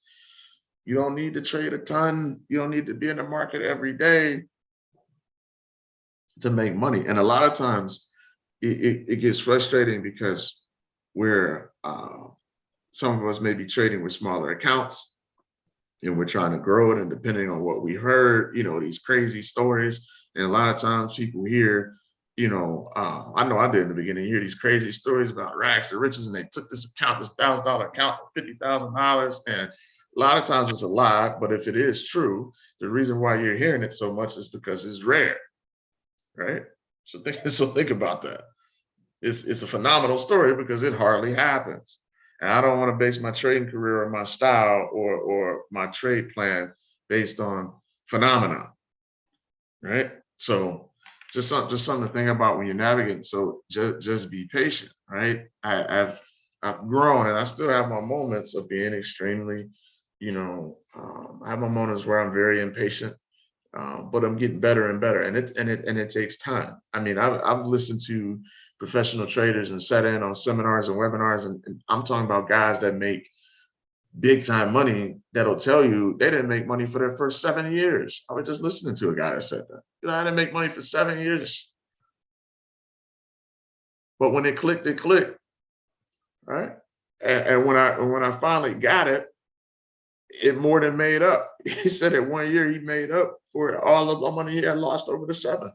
you don't need to trade a ton. You don't need to be in the market every day to make money. And a lot of times it gets frustrating because we're some of us may be trading with smaller accounts and we're trying to grow it, and depending on what we heard, these crazy stories. And a lot of times people hear, I know I did in the beginning, hear these crazy stories about rags to riches, and they took this account, this $1,000 account for $50,000. And a lot of times it's a lie, but if it is true, the reason why you're hearing it so much is because it's rare, right? So think about that. It's a phenomenal story because it hardly happens. And I don't want to base my trading career or my style or my trade plan based on phenomena, right? So just something to think about when you're navigating. So just be patient, right? I've grown, and I still have my moments of being extremely, I have my moments where I'm very impatient, but I'm getting better and better, and it takes time. I mean, I've listened to professional traders and sat in on seminars and webinars, and I'm talking about guys that make big time money that'll tell you they didn't make money for their first 7 years. I was just listening to a guy that said that. I didn't make money for 7 years. But when it clicked, right? And when I finally got it, it more than made up. He said that 1 year he made up for all of the money he had lost over the 7.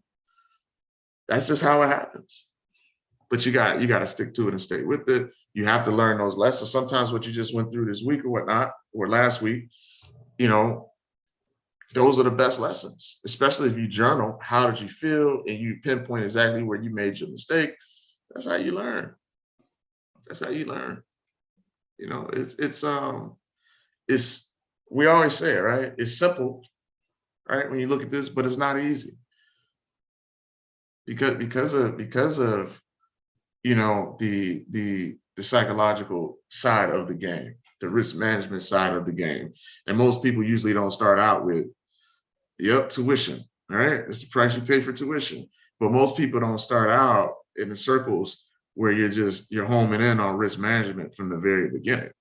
That's just how it happens. But you got to stick to it and stay with it. You have to learn those lessons. Sometimes what you just went through this week or whatnot, or last week, those are the best lessons, especially if you journal. How did you feel? And you pinpoint exactly where you made your mistake. That's how you learn. That's how you learn. It's we always say it, right? It's simple, right? When you look at this, but it's not easy. Because of the psychological side of the game, the risk management side of the game. And most people usually don't start out with, tuition, all right? It's the price you pay for tuition. But most people don't start out in the circles where you're homing in on risk management from the very beginning,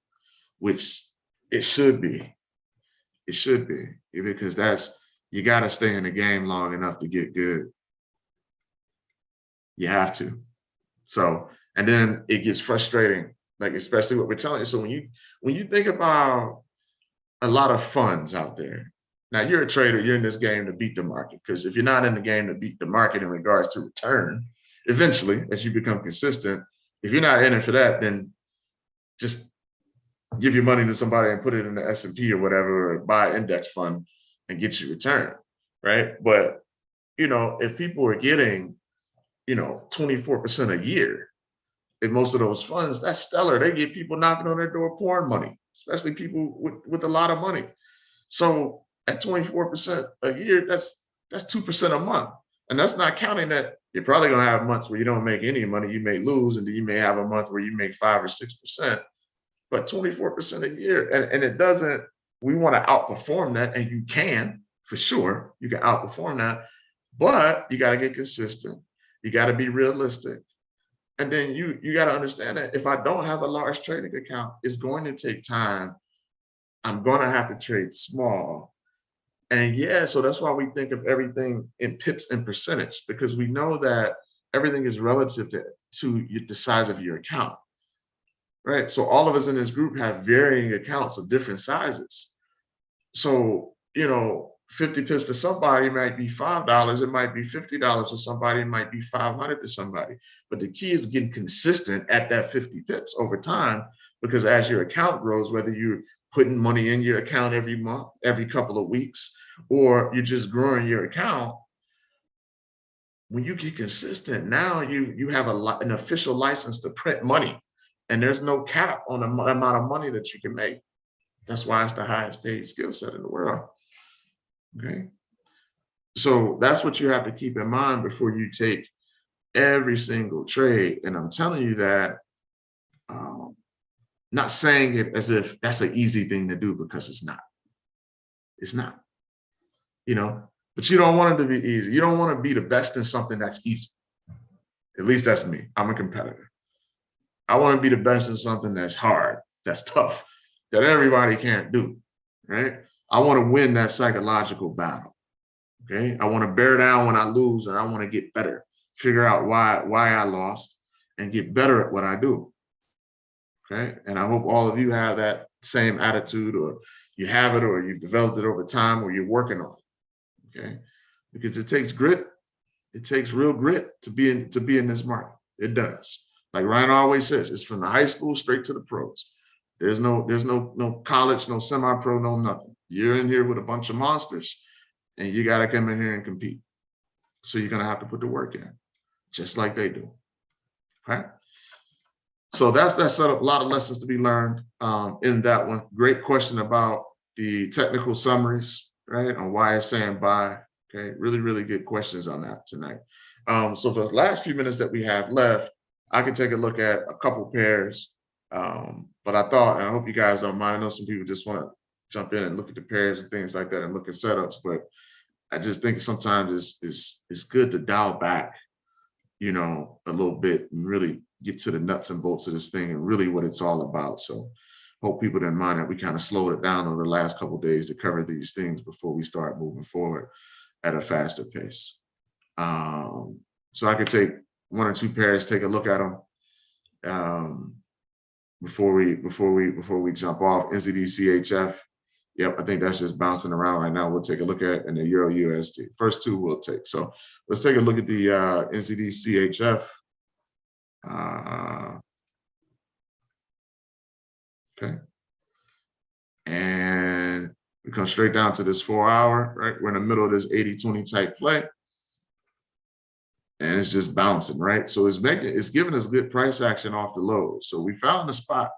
which it should be. It should be, because you got to stay in the game long enough to get good. You have to. So, and then it gets frustrating, like especially what we're telling you. So when you think about a lot of funds out there, now you're a trader, you're in this game to beat the market, because if you're not in the game to beat the market in regards to return, eventually, as you become consistent, if you're not in it for that, then just give your money to somebody and put it in the S&P or whatever, or buy an index fund and get your return, right? But, if people are getting 24% a year in most of those funds, that's stellar. They get people knocking on their door pouring money, especially people with a lot of money. So at 24% a year, that's 2% a month. And that's not counting that you're probably going to have months where you don't make any money, you may lose, and then you may have a month where you make 5 or 6%, but 24% a year. And it doesn't, we want to outperform that, and you can, for sure, you can outperform that, but you got to get consistent. You got to be realistic. And then you got to understand that if I don't have a large trading account, it's going to take time. I'm going to have to trade small. And so that's why we think of everything in pips and percentage, because we know that everything is relative to the size of your account, right? So all of us in this group have varying accounts of different sizes. So, 50 pips to somebody might be $5. It might be $50 to somebody. It might be 500 to somebody. But the key is getting consistent at that 50 pips over time, because as your account grows, whether you're putting money in your account every month, every couple of weeks, or you're just growing your account, when you get consistent, now you have an official license to print money, and there's no cap on the amount of money that you can make. That's why it's the highest paid skill set in the world. Okay. So that's what you have to keep in mind before you take every single trade. And I'm telling you that, not saying it as if that's an easy thing to do, because it's not. It's not. But you don't want it to be easy. You don't want to be the best in something that's easy. At least that's me. I'm a competitor. I want to be the best in something that's hard, that's tough, that everybody can't do, right? I want to win that psychological battle, okay? I want to bear down when I lose, and I want to get better, figure out why I lost, and get better at what I do, okay? And I hope all of you have that same attitude, or you have it, or you've developed it over time, or you're working on it, okay? Because it takes grit. It takes real grit to be in this market. It does. Like Ryan always says, it's from the high school straight to the pros. There's no college, no semi-pro, no nothing. You're in here with a bunch of monsters, and you got to come in here and compete. So you're going to have to put the work in, just like they do. Okay. So that set up a lot of lessons to be learned in that one. Great question about the technical summaries, right? On why it's saying buy. Okay, really, really good questions on that tonight. So for the last few minutes that we have left, I can take a look at a couple pairs. But I thought, and I hope you guys don't mind. I know some people just want to jump in and look at the pairs and things like that and look at setups, but I just think sometimes it's good to dial back, you know, a little bit and really get to the nuts and bolts of this thing and really what it's all about. So hope people didn't mind that we kind of slowed it down over the last couple of days to cover these things before we start moving forward at a faster pace. So I could take one or two pairs, take a look at them before we jump off. NZD CHF. Yep, I think that's just bouncing around right now. We'll take a look at it, and the Euro USD. First two we'll take. So let's take a look at the NZD CHF. Okay, and we come straight down to this 4 hour, right? We're in the middle of this 80-20 type play. And it's just bouncing, right? So it's giving us good price action off the low. So we found the spot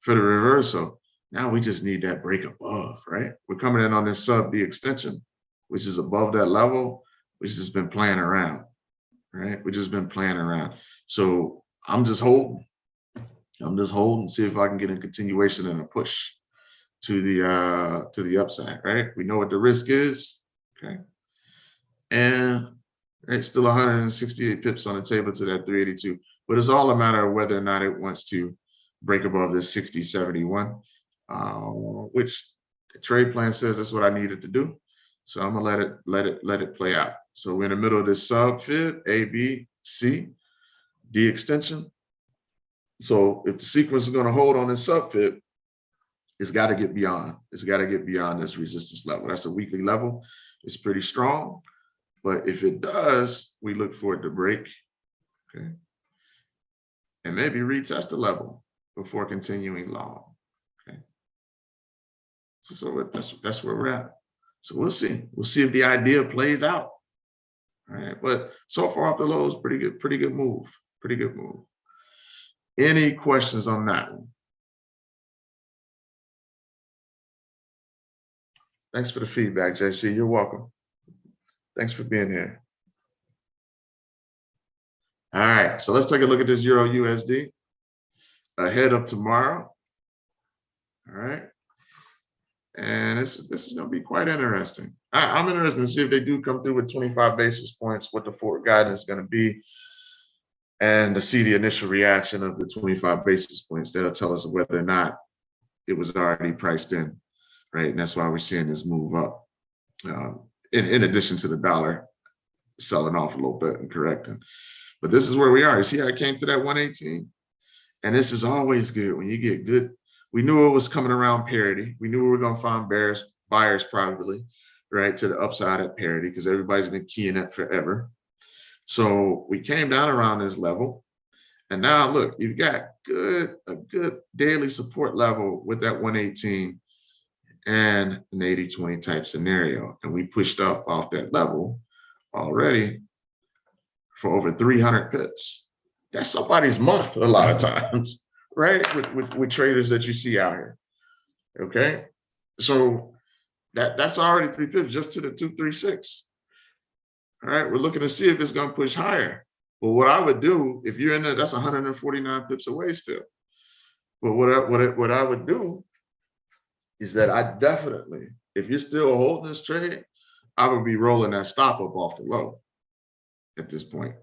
for the reversal. Now we just need that break above, right? We're coming in on this sub B extension, which is above that level, which has been playing around, right? We've just been playing around. So I'm just holding, see if I can get a continuation and a push to the upside, right? We know what the risk is, okay? And right, still 168 pips on the table to that 382, but it's all a matter of whether or not it wants to break above this 60.71, which the trade plan says that's what I needed to do. So I'm gonna let it play out. So we're in the middle of this sub fib, A, B, C, D extension. So if the sequence is gonna hold on this sub fib, it's got to get beyond. It's got to get beyond this resistance level. That's a weekly level. It's pretty strong. But if it does, we look for it to break, okay, and maybe retest the level before continuing long, okay. So that's where we're at. So we'll see. We'll see if the idea plays out. All right, but so far off the lows, pretty good move. Pretty good move. Any questions on that one? Thanks for the feedback, JC. You're welcome. Thanks for being here. All right, so let's take a look at this Euro USD ahead of tomorrow. All right, and this is going to be quite interesting. I'm interested to see if they do come through with 25 basis points, what the forward guidance is going to be, and to see the initial reaction of the 25 basis points. That'll tell us whether or not it was already priced in, right? And that's why we're seeing this move up. In addition to the dollar selling off a little bit and correcting. But this is where we are. You see how I came to that 118? And this is always good when you get good. We knew it was coming around parity. We knew we were going to find buyers probably, right, to the upside at parity because everybody's been keying it forever. So we came down around this level. And now look, you've got a good daily support level with that 118 and an 80-20 type scenario. And we pushed up off that level already for over 300 pips. That's somebody's month a lot of times, right? With traders that you see out here. Okay. So that's already 3 pips just to the 236. All right. We're looking to see if it's going to push higher. But what I would do, if you're in there, that's 149 pips away still. But what I would do is that I definitely, if you're still holding this trade, I would be rolling that stop up off the low at this point,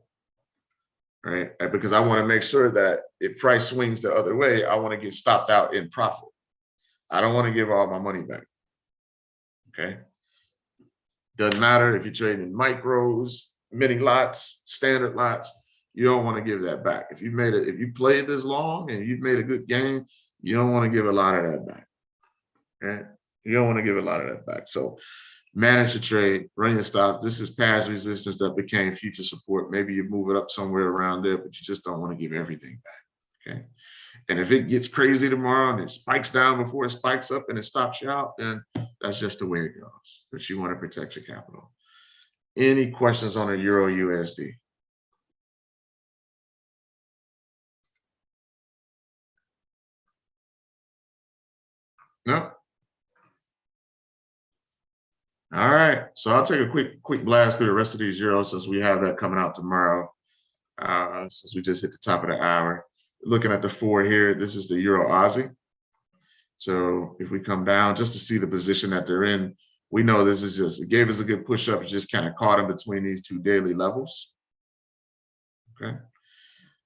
right? Because I want to make sure that if price swings the other way, I want to get stopped out in profit. I don't want to give all my money back. Okay. Doesn't matter if you're trading micros, mini lots, standard lots, you don't want to give that back. If you played this long and you've made a good game, you don't want to give a lot of that back. Okay. You don't want to give a lot of that back. So manage your trade, run your stop. This is past resistance that became future support. Maybe you move it up somewhere around there, but you just don't want to give everything back. Okay. And if it gets crazy tomorrow and it spikes down before it spikes up and it stops you out, then that's just the way it goes. But you want to protect your capital. Any questions on a Euro USD? No? All right. So I'll take a quick blast through the rest of these Euros since we have that coming out tomorrow. Since we just hit the top of the hour. Looking at the 4 here, this is the Euro Aussie. So if we come down just to see the position that they're in, we know this is just, it gave us a good push up. It just kind of caught in between these 2 daily levels. Okay.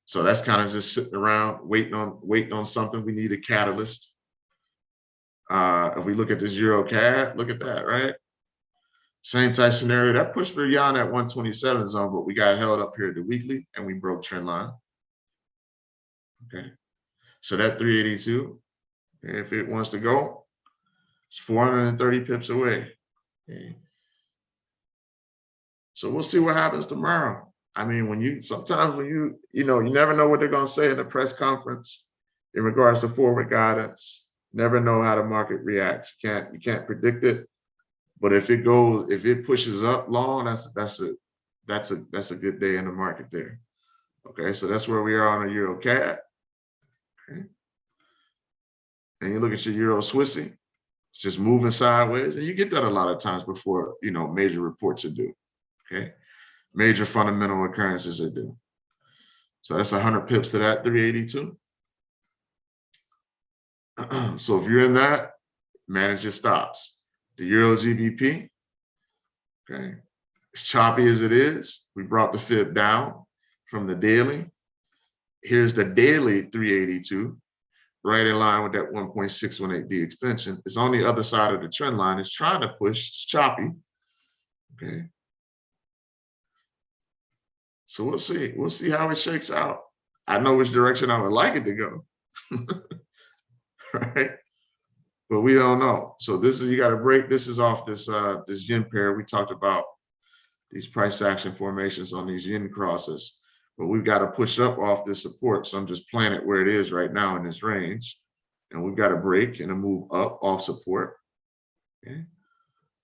So that's kind of just sitting around waiting on something. We need a catalyst. If we look at this Euro CAD, look at that, right? Same type scenario. That pushed beyond that 127 zone, but we got held up here at the weekly and we broke trend line. Okay. So that 382, if it wants to go, it's 430 pips away. Okay. So we'll see what happens tomorrow. I mean, sometimes when you never know what they're going to say in the press conference in regards to forward guidance. Never know how the market reacts. You can't predict it. But if it pushes up long, that's a good day in the market there. Okay, so that's where we are on a Euro CAD. Okay. And you look at your Euro Swissy, it's just moving sideways, and you get that a lot of times before major reports are due. Okay, major fundamental occurrences are due. So that's 100 pips to that 382. So if you're in that, manage your stops. The Euro GBP, okay, as choppy as it is, we brought the fib down from the daily. Here's the daily 382, right in line with that 1.618D extension. It's on the other side of the trend line. It's trying to push. It's choppy. Okay. So we'll see. We'll see how it shakes out. I know which direction I would like it to go. Right? But we don't know. So this is, you got to break. This is off this yen pair. We talked about these price action formations on these yen crosses, but we've got to push up off this support. So I'm just playing it where it is right now in this range, and we've got to break and a move up off support. Okay.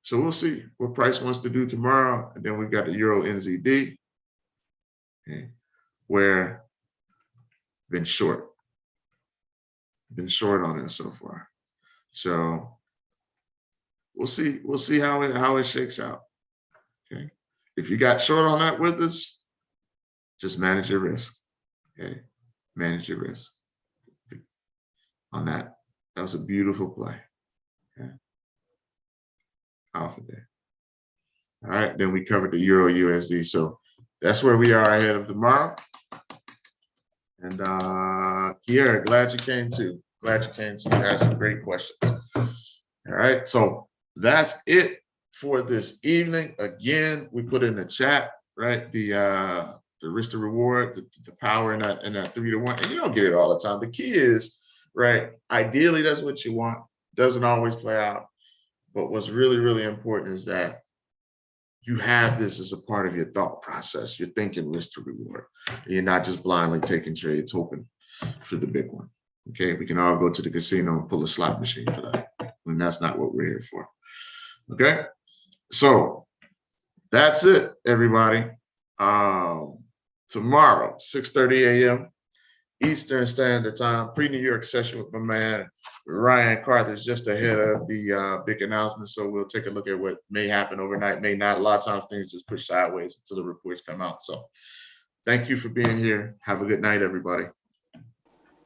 So we'll see what price wants to do tomorrow, and then we've got the Euro NZD, okay, where been short on it so far. So we'll see how it shakes out. Okay. If you got short on that with us, just manage your risk. Okay. Manage your risk on that. That was a beautiful play. Okay. Alpha there. All right. Then we covered the Euro USD. So that's where we are ahead of tomorrow. And Kiera, glad you came too. Glad you came too. You had some great questions. All right. So that's it for this evening. Again, we put in the chat, right? The risk to reward, the power in that 3-to-1. And you don't get it all the time. The key is, right? Ideally, that's what you want. Doesn't always play out. But what's really, really important is that you have this as a part of your thought process. You're thinking risk to reward. You're not just blindly taking trades, hoping for the big one. Okay, we can all go to the casino and pull a slot machine for that. And that's not what we're here for. Okay, so that's it, everybody. Tomorrow, 6:30 a.m. Eastern Standard Time, pre-New York session with my man Ryan Carthers, just ahead of the big announcement. So we'll take a look at what may happen overnight, may not. A lot of times things just push sideways until the reports come out. So thank you for being here. Have a good night, everybody.